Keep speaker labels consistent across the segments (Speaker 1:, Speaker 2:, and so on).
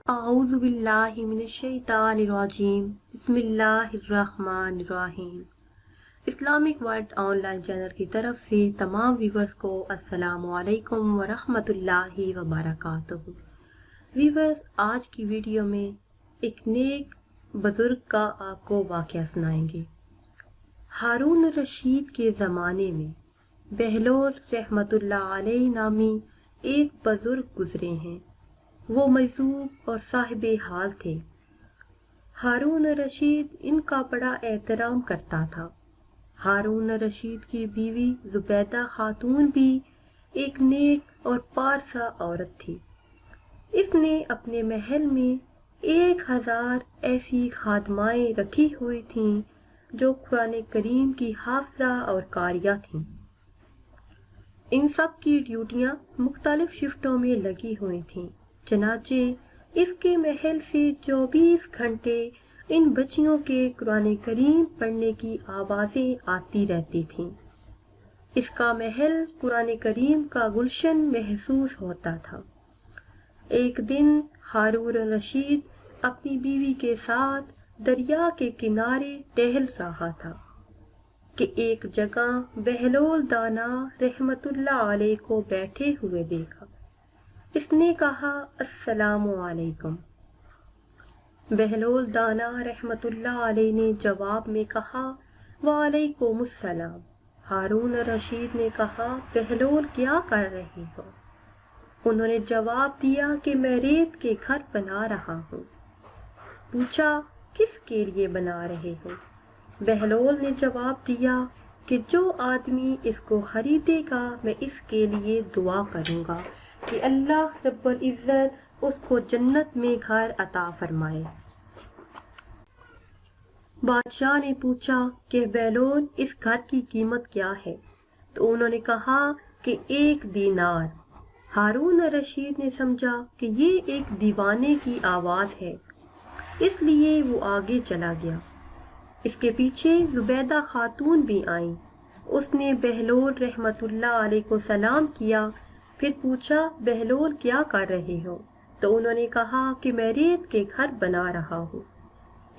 Speaker 1: اعوذ باللہ من الشیطان الرجیم بسم اللہ الرحمن الرحیم۔ Islamic world on line channel کی طرف سے تمام ویورز کو السلام علیکم ورحمۃ اللہ وبرکاتہ۔ ویورز، آج کی ویڈیو میں ایک نیک بزرگ کا آپ کو واقعہ سنائیں گے۔ ہارون رشید کے زمانے میں بہلول رحمۃ اللہ علیہ نامی ایک بزرگ گزرے ہیں۔ وہ مجذوب اور صاحب حال تھے۔ ہارون رشید ان کا بڑا احترام کرتا تھا۔ ہارون رشید کی بیوی زبیدہ خاتون بھی ایک نیک اور پارسا عورت تھی۔ اس نے اپنے محل میں 1000 ایسی خادمائیں رکھی ہوئی تھیں جو قرآن کریم کی حافظہ اور قاریہ تھیں۔ ان سب کی ڈیوٹیاں مختلف شفٹوں میں لگی ہوئی تھیں، چنانچہ اس کے محل سے 24 گھنٹے ان بچیوں کے قرآن کریم پڑھنے کی آوازیں آتی رہتی تھیں۔ اس کا محل قرآن کریم کا گلشن محسوس ہوتا تھا۔ ایک دن ہارون رشید اپنی بیوی کے ساتھ دریا کے کنارے ٹہل رہا تھا کہ ایک جگہ بہلول دانا رحمت اللہ علیہ کو بیٹھے ہوئے دیکھا۔ اس نے کہا، السلام علیکم۔ بہلول دانا رحمت اللہ علیہ نے جواب میں کہا، وعلیکم السلام۔ ہارون رشید نے کہا، بہلول کیا کر رہے ہو؟ انہوں نے جواب دیا کہ میں ریت کے گھر بنا رہا ہوں۔ پوچھا، کس کے لیے بنا رہے ہو؟ بہلول نے جواب دیا کہ جو آدمی اس کو خریدے گا میں اس کے لیے دعا کروں گا کہ اللہ رب العزت اس کو جنت میں گھر عطا فرمائے۔ بادشاہ نے پوچھا کہ بہلول اس گھر کی قیمت کیا ہے؟ تو انہوں نے کہا کہ 1 دینار۔ ہارون رشید نے سمجھا کہ یہ ایک دیوانے کی آواز ہے، اس لیے وہ آگے چلا گیا۔ اس کے پیچھے زبیدہ خاتون بھی آئیں۔ اس نے بہلول رحمت اللہ علیہ کو سلام کیا، پھر پوچھا، بہلول کیا کر رہے ہو؟ تو انہوں نے کہا کہ میں ریت کے گھر بنا رہا ہوں۔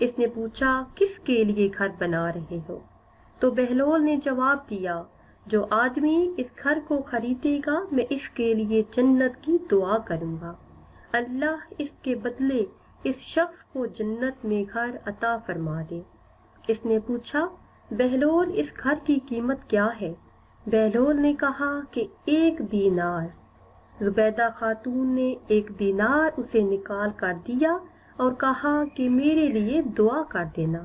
Speaker 1: اس نے پوچھا، کس کے لیے گھر بنا رہے ہو؟ تو بہلول نے جواب دیا، جو آدمی اس گھر کو خریدے گا میں اس کے لیے جنت کی دعا کروں گا، اللہ اس کے بدلے اس شخص کو جنت میں گھر عطا فرما دے۔ اس نے پوچھا، بہلول اس گھر کی قیمت کیا ہے؟ بہلول نے کہا کہ 1 دینار۔ زبیدہ خاتون نے 1 دینار اسے نکال کر دیا اور کہا کہ میرے لیے دعا کر دینا۔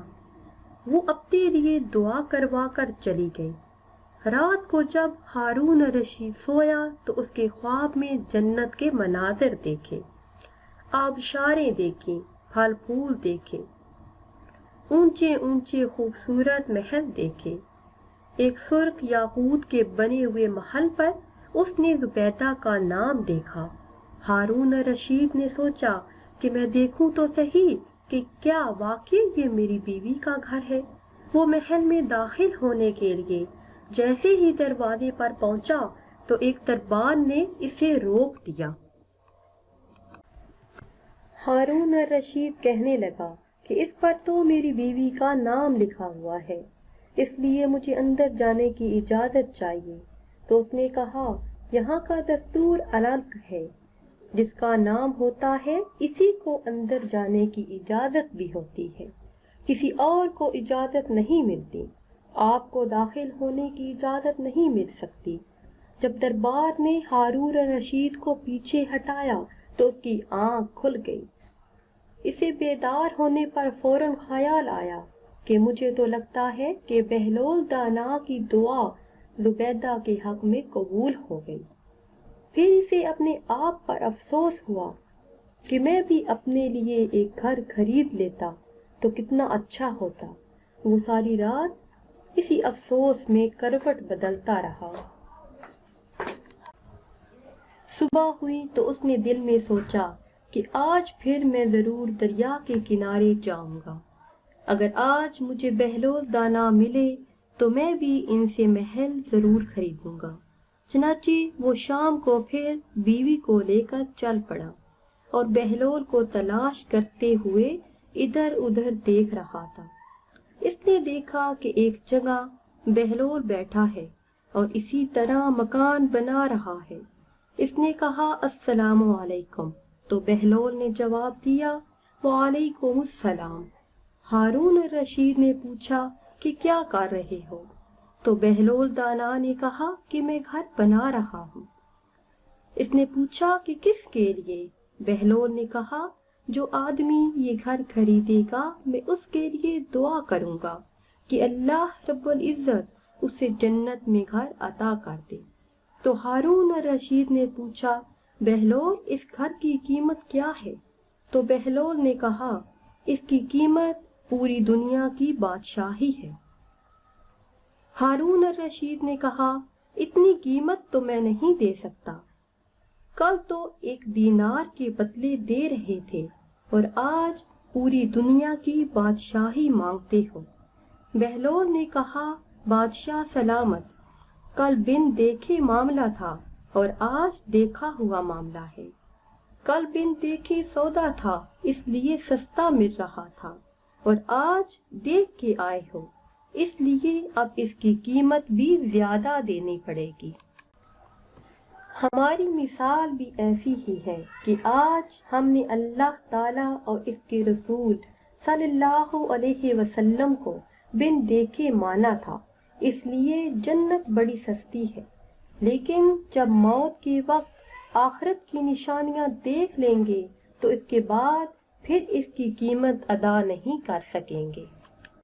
Speaker 1: وہ اپنے لیے دعا کروا کر چلی گئی۔ رات کو جب ہارون رشید سویا تو اس کے خواب میں جنت کے مناظر دیکھے، آبشاریں دیکھیں، پھل پھول دیکھے، اونچے اونچے خوبصورت محل دیکھے۔ ایک سرخ یاقوت کے بنے ہوئے محل پر اس نے زبیدہ کا نام دیکھا۔ ہارون رشید نے سوچا کہ میں دیکھوں تو صحیح کہ کیا واقعی یہ میری بیوی کا گھر ہے۔ وہ محل میں داخل ہونے کے لیے جیسے ہی دروازے پر پہنچا تو ایک دربار نے اسے روک دیا۔ ہارون رشید کہنے لگا کہ اس پر تو میری بیوی کا نام لکھا ہوا ہے، اس لیے مجھے اندر جانے کی اجازت چاہیے۔ تو اس نے کہا، یہاں کا دستور الگ ہے، جس کا نام ہوتا ہے اسی کو اندر جانے کی اجازت بھی ہوتی ہے، کسی اور کو اجازت نہیں ملتی۔ آپ کو داخل ہونے کی اجازت نہیں مل سکتی۔ جب دربار نے ہارون رشید کو پیچھے ہٹایا تو اس کی آنکھ کھل گئی۔ اسے بیدار ہونے پر فوراً خیال آیا کہ مجھے تو لگتا ہے کہ بہلول دانا کی دعا زبیدہ کے حق میں قبول ہو گئی۔ پھر اسے اپنے آپ پر افسوس ہوا کہ میں بھی اپنے لیے ایک گھر خرید لیتا تو کتنا اچھا ہوتا۔ وہ ساری رات اسی افسوس میں کروٹ بدلتا رہا۔ صبح ہوئی تو اس نے دل میں سوچا کہ آج پھر میں ضرور دریا کے کنارے جاؤں گا۔ اگر آج مجھے بہلول دانا ملے تو میں بھی ان سے محل ضرور خریدوں گا۔ چنانچہ وہ شام کو پھر بیوی کو لے کر چل پڑا۔ اور بہلول کو تلاش کرتے ہوئے ادھر ادھر دیکھ رہا تھا۔ اس نے دیکھا کہ ایک جگہ بہلول بیٹھا ہے اور اسی طرح مکان بنا رہا ہے۔ اس نے کہا السلام علیکم، تو بہلول نے جواب دیا وعلیکم السلام۔ ہارون الرشید نے پوچھا کہ کیا کر رہے ہو؟ تو بہلول دانا نے کہا کہ میں گھر بنا رہا ہوں۔ اس نے پوچھا کہ کس کے لیے؟ بہلول نے کہا جو آدمی یہ گھر خریدے گا میں اس کے لیے دعا کروں گا کہ اللہ رب العزت اسے جنت میں گھر عطا کر دے۔ تو ہارون الرشید نے پوچھا بہلول اس گھر کی قیمت کیا ہے؟ تو بہلول نے کہا اس کی قیمت پوری دنیا کی بادشاہی ہے۔ ہارون الرشید نے کہا اتنی قیمت تو میں نہیں دے سکتا، کل تو 1 دینار کے بدلے دے رہے تھے اور آج پوری دنیا کی بادشاہی مانگتے ہو۔ بہلول نے کہا بادشاہ سلامت، کل بن دیکھے معاملہ تھا اور آج دیکھا ہوا معاملہ ہے۔ کل بن دیکھے سودا تھا اس لیے سستا مل رہا تھا اور آج دیکھ کے آئے ہو اس لیے اب اس کی قیمت بھی زیادہ دینی پڑے گی۔ ہماری مثال بھی ایسی ہی ہے کہ آج ہم نے اللہ تعالیٰ اور اس کے رسول صلی اللہ علیہ وسلم کو بن دیکھے مانا تھا، اس لیے جنت بڑی سستی ہے، لیکن جب موت کے وقت آخرت کی نشانیاں دیکھ لیں گے تو اس کے بعد پھر اس کی قیمت ادا نہیں کر سکیں گے۔